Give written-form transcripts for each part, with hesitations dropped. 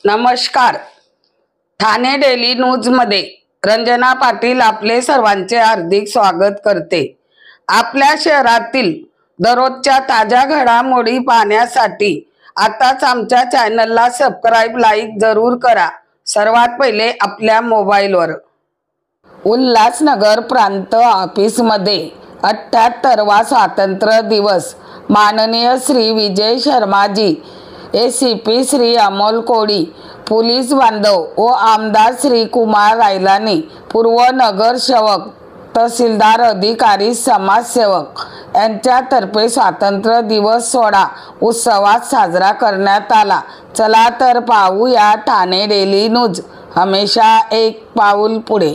नमस्कार। Thane daily news मध्ये रंजना पाटील आपले सर्वांचे हार्दिक स्वागत करते। आपल्या शहरातील दररोजच्या ताज्या घडामोडी पाहण्यासाठी आताच आमच्या चॅनलला सबस्क्राइब लाईक जरूर करा। सर्वात पहिले आपल्या मोबाईलवर उल्हासनगर प्रांत ऑफिस मध्ये 78वा स्वातंत्र्य दिवस माननीय श्री विजय शर्माजी, एसीपी श्री अमोल कोडी, पोलीस बांधव व आमदार श्री कुमार रायलानी, पूर्व नगरसेवक, तहसीलदार, अधिकारी, समाजसेवक यांच्यातर्फे स्वातंत्र्य दिवस सोहळा उत्सवात साजरा करण्यात आला। चला तर पाहूया ठाणे डेली न्यूज, हमेशा एक पाऊल पुढे।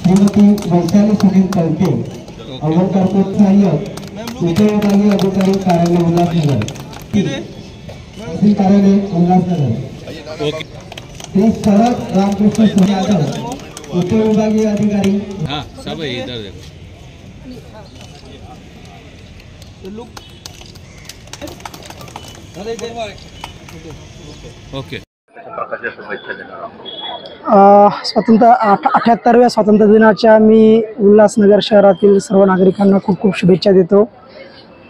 श्रीमती वैशाली सुनील कलके, अव्वल कारपोरेट सहाय्यक, उपविभागीय अधिकारी कार्यालय उल्हासनगर, तहसील कार्यालय उल्हासनगर। श्री शरद रामकृष्ण यादव, उपविभागीय अधिकारी। हाँ सब इधर देखो। ओके। स्वातंत्र्य 78व्या स्वातंत्र्य दिनाच्या मी उल्हासनगर शहरातील सर्व नागरिकांना खूप खूप शुभेच्छा देतो।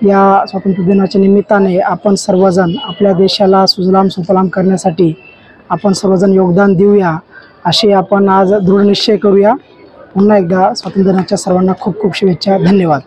या स्वातंत्र्य दिनाच्या निमित्ताने आपण सर्वजण आपल्या देशाला सुजलाम सुफलाम करण्यासाठी आपण सर्वजण योगदान देऊया, असे आपण आज दृढ निश्चय करूया। पुन्हा एकदा स्वातंत्र्य दिनाच्या सर्वांना खूप खूप शुभेच्छा। धन्यवाद।